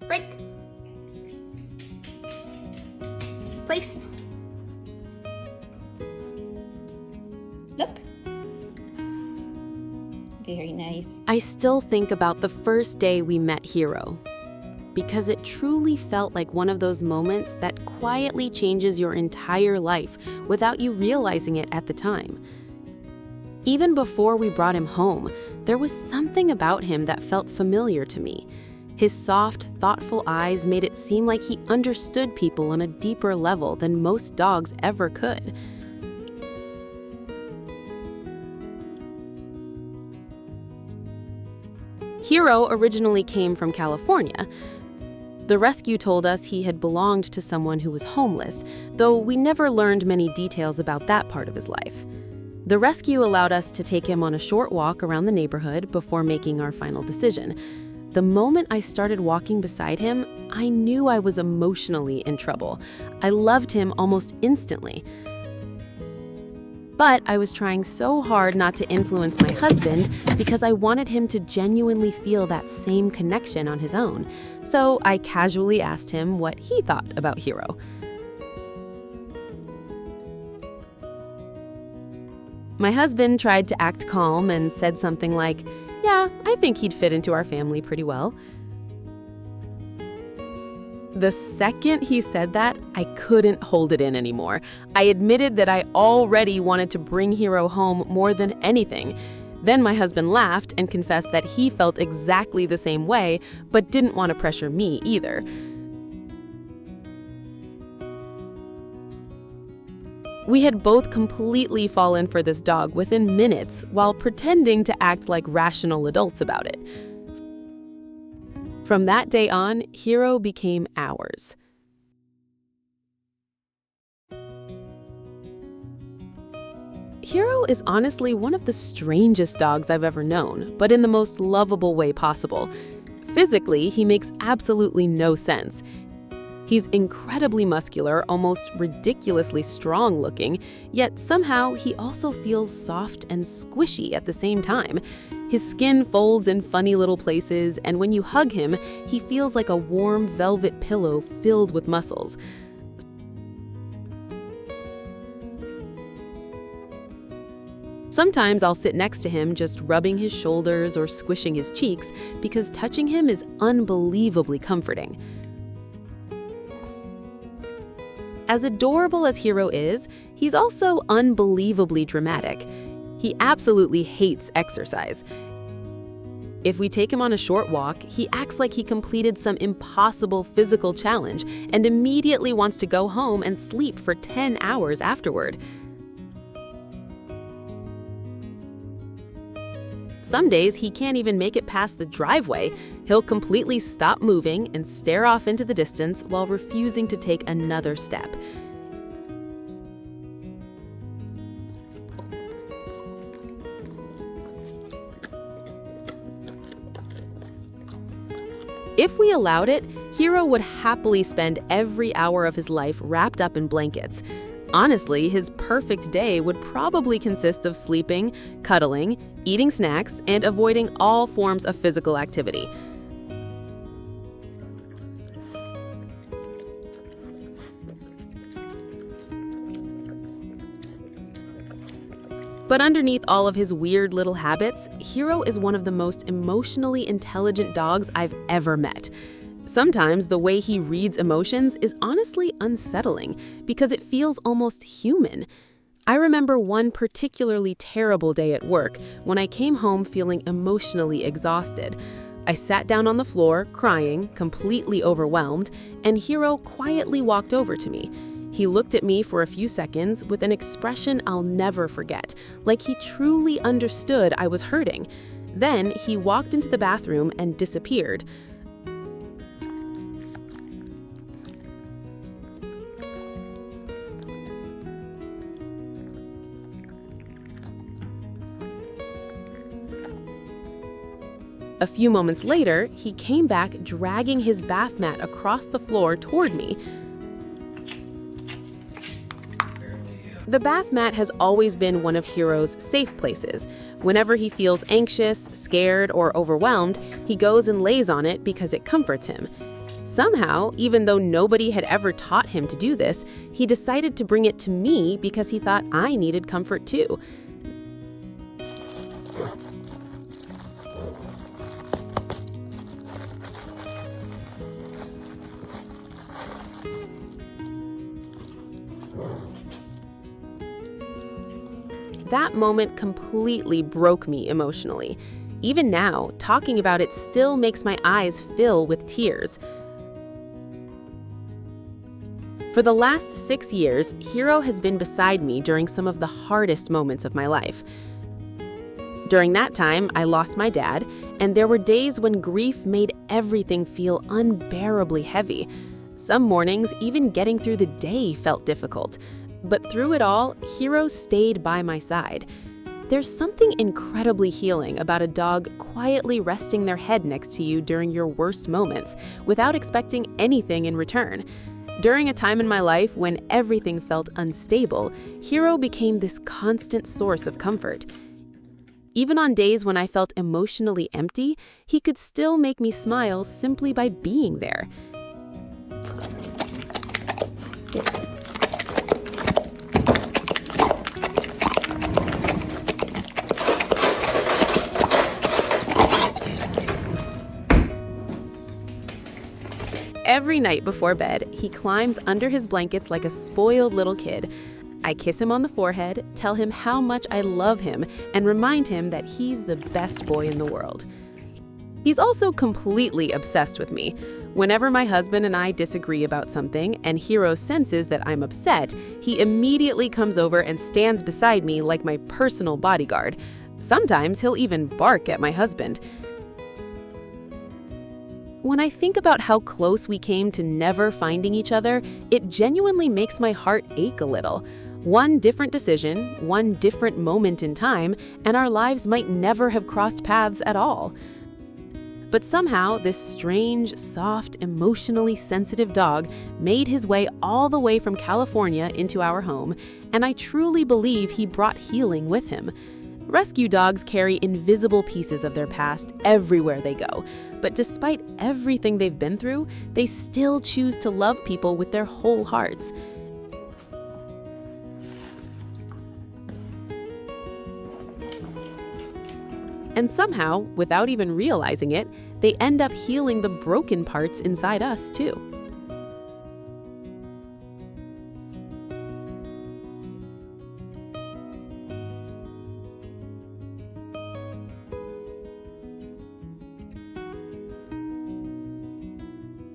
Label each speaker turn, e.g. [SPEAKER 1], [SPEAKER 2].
[SPEAKER 1] Break. Place. Look. Very nice.
[SPEAKER 2] I still think about the first day we met Hero, because it truly felt like one of those moments that quietly changes your entire life without you realizing it at the time. Even before we brought him home, there was something about him that felt familiar to me. His soft, thoughtful eyes made it seem like he understood people on a deeper level than most dogs ever could. Hero originally came from California. The rescue told us he had belonged to someone who was homeless, though we never learned many details about that part of his life. The rescue allowed us to take him on a short walk around the neighborhood before making our final decision. The moment I started walking beside him, I knew I was emotionally in trouble. I loved him almost instantly. But I was trying so hard not to influence my husband because I wanted him to genuinely feel that same connection on his own. So I casually asked him what he thought about Hero. My husband tried to act calm and said something like, "Yeah, I think he'd fit into our family pretty well." The second he said that, I couldn't hold it in anymore. I admitted that I already wanted to bring Hero home more than anything. Then my husband laughed and confessed that he felt exactly the same way, but didn't want to pressure me either. We had both completely fallen for this dog within minutes while pretending to act like rational adults about it. From that day on, Hero became ours. Hero is honestly one of the strangest dogs I've ever known, but in the most lovable way possible. Physically, he makes absolutely no sense. He's incredibly muscular, almost ridiculously strong-looking, yet somehow he also feels soft and squishy at the same time. His skin folds in funny little places, and when you hug him, he feels like a warm velvet pillow filled with muscles. Sometimes I'll sit next to him just rubbing his shoulders or squishing his cheeks because touching him is unbelievably comforting. As adorable as Hero is, he's also unbelievably dramatic. He absolutely hates exercise. If we take him on a short walk, he acts like he completed some impossible physical challenge and immediately wants to go home and sleep for 10 hours afterward. Some days he can't even make it past the driveway. He'll completely stop moving and stare off into the distance while refusing to take another step. If we allowed it, Hero would happily spend every hour of his life wrapped up in blankets. Honestly, his perfect day would probably consist of sleeping, cuddling, eating snacks, and avoiding all forms of physical activity. But underneath all of his weird little habits, Hero is one of the most emotionally intelligent dogs I've ever met. Sometimes the way he reads emotions is honestly unsettling because it feels almost human. I remember one particularly terrible day at work when I came home feeling emotionally exhausted. I sat down on the floor, crying, completely overwhelmed, and Hero quietly walked over to me. He looked at me for a few seconds with an expression I'll never forget, like he truly understood I was hurting. Then he walked into the bathroom and disappeared. A few moments later, he came back dragging his bath mat across the floor toward me. The bath mat has always been one of Hero's safe places. Whenever he feels anxious, scared, or overwhelmed, he goes and lays on it because it comforts him. Somehow, even though nobody had ever taught him to do this, he decided to bring it to me because he thought I needed comfort too. That moment completely broke me emotionally. Even now, talking about it still makes my eyes fill with tears. For the last 6 years, Hero has been beside me during some of the hardest moments of my life. During that time, I lost my dad, and there were days when grief made everything feel unbearably heavy. Some mornings, even getting through the day felt difficult. But through it all, Hero stayed by my side. There's something incredibly healing about a dog quietly resting their head next to you during your worst moments, without expecting anything in return. During a time in my life when everything felt unstable, Hero became this constant source of comfort. Even on days when I felt emotionally empty, he could still make me smile simply by being there. Every night before bed, he climbs under his blankets like a spoiled little kid. I kiss him on the forehead, tell him how much I love him, and remind him that he's the best boy in the world. He's also completely obsessed with me. Whenever my husband and I disagree about something and Hero senses that I'm upset, he immediately comes over and stands beside me like my personal bodyguard. Sometimes he'll even bark at my husband. When I think about how close we came to never finding each other, it genuinely makes my heart ache a little. One different decision, one different moment in time, and our lives might never have crossed paths at all. But somehow, this strange, soft, emotionally sensitive dog made his way all the way from California into our home, and I truly believe he brought healing with him. Rescue dogs carry invisible pieces of their past everywhere they go, but despite everything they've been through, they still choose to love people with their whole hearts. And somehow, without even realizing it, they end up healing the broken parts inside us too.